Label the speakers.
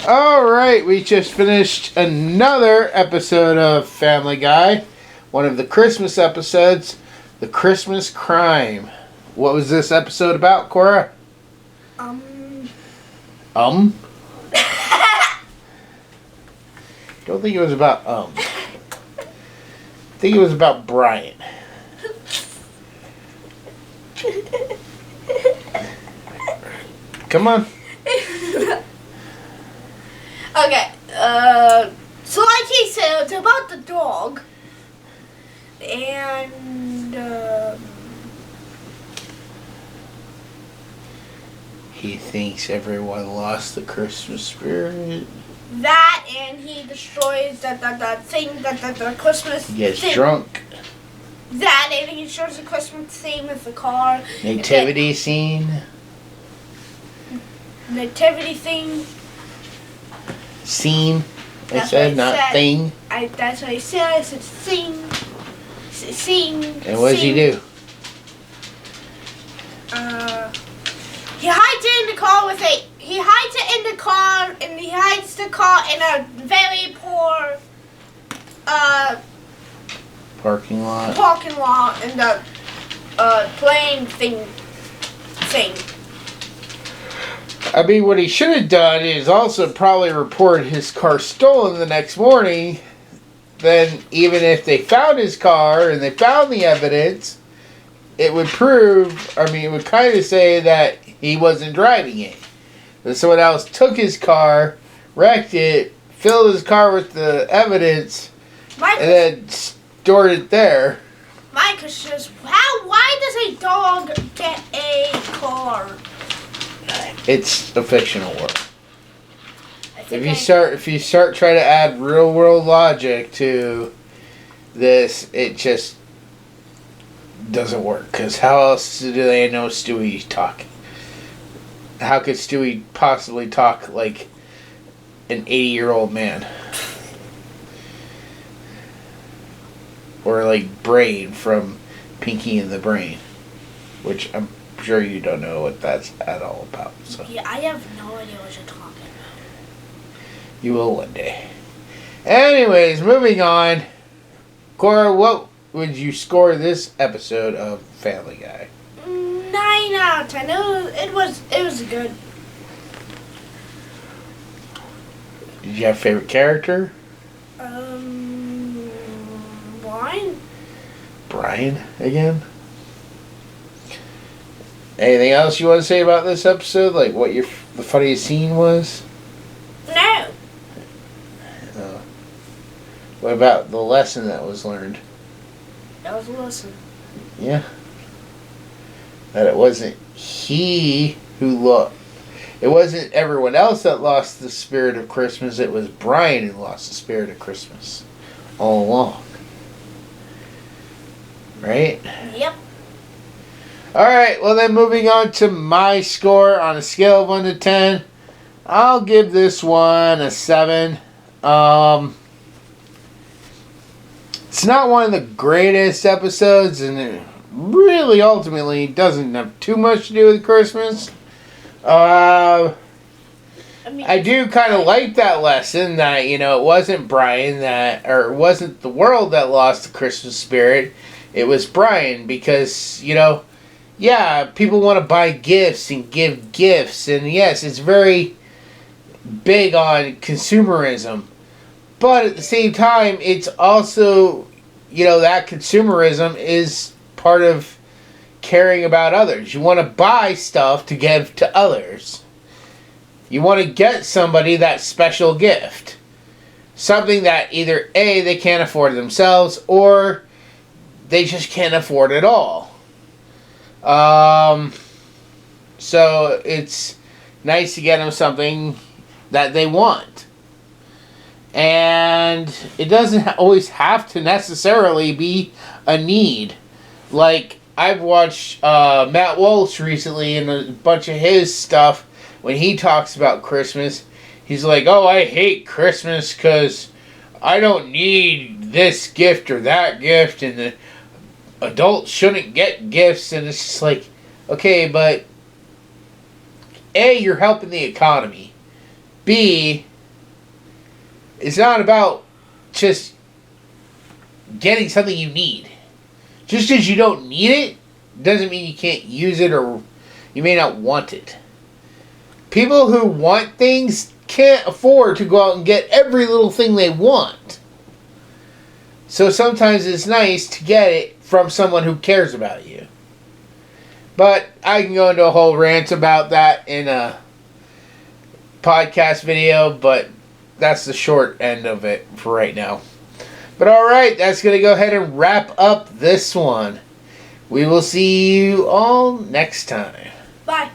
Speaker 1: Alright, we just finished another episode of Family Guy. One of the Christmas episodes, The Christmas Crime. What was this episode about, Cora? Don't think it was about I think it was about Brian. Come on.
Speaker 2: Okay, so like he said, it's about the dog, and,
Speaker 1: he thinks everyone lost the Christmas spirit.
Speaker 2: that, and he destroys that thing, the Christmas
Speaker 1: He gets
Speaker 2: thing.
Speaker 1: drunk.
Speaker 2: That, and he destroys the Christmas thing with the car.
Speaker 1: Nativity scene.
Speaker 2: Nativity thing.
Speaker 1: Scene. I
Speaker 2: That's
Speaker 1: said,
Speaker 2: what I
Speaker 1: not
Speaker 2: said.
Speaker 1: thing.
Speaker 2: That's what I said. I said sing. Sing.
Speaker 1: And what does he do?
Speaker 2: He hides it in the car he hides it in the car, and he hides the car in a very poor,
Speaker 1: Parking lot.
Speaker 2: in the, plane thing.
Speaker 1: I mean, what he should have done is also probably report his car stolen the next morning. Then, even if they found his car and they found the evidence, it would prove, it would kind of say that he wasn't driving it. That someone else took his car, wrecked it, filled his car with the evidence, and then stored it there.
Speaker 2: My question is, why does a dog get a car?
Speaker 1: It's a fictional world. If you start trying to add real world logic to this, it just doesn't work. Because how else do they know Stewie talking? How could Stewie possibly talk like an 80-year-old man? Or like Brain from Pinky and the Brain, which I'm sure you don't know what that's at all about. So
Speaker 2: Yeah, I have no idea what you're talking about.
Speaker 1: you will one day. Anyways, moving on. Cora, what would you score this episode of Family Guy?
Speaker 2: 9 out of 10. It was good.
Speaker 1: Did you have a favorite character?
Speaker 2: Brian?
Speaker 1: Brian again? Anything else you want to say about this episode? Like what the funniest scene was?
Speaker 2: No.
Speaker 1: What about the lesson that was learned?
Speaker 2: That was a lesson.
Speaker 1: Yeah. That it wasn't he who it wasn't everyone else that lost the spirit of Christmas. It was Brian who lost the spirit of Christmas all along. Right?
Speaker 2: Yep.
Speaker 1: Alright, well then moving on to my score on a scale of 1 to 10. I'll give this one a 7. It's not one of the greatest episodes, and it really ultimately doesn't have too much to do with Christmas. I do kind of like that lesson that, you know, it wasn't Brian that, or it wasn't the world that lost the Christmas spirit. It was Brian because, you know, yeah, people want to buy gifts and give gifts. And yes, it's very big on consumerism. But at the same time, it's also, you know, that consumerism is part of caring about others. You want to buy stuff to give to others. You want to get somebody that special gift. Something that either A, they can't afford themselves, or they just can't afford it all. So it's nice to get them something that they want. And it doesn't always have to necessarily be a need. Like, I've watched Matt Walsh recently and a bunch of his stuff. When he talks about Christmas, he's like, oh, I hate Christmas because I don't need this gift or that gift, and the adults shouldn't get gifts. And it's just like, okay, but A, you're helping the economy. B, it's not about just getting something you need. Just because you don't need it doesn't mean you can't use it or you may not want it. People who want things can't afford to go out and get every little thing they want. So sometimes it's nice to get it from someone who cares about you. But I can go into a whole rant about that in a podcast video, but that's the short end of it for right now. But alright, that's going to go ahead and wrap up this one. We will see you all next time.
Speaker 2: Bye.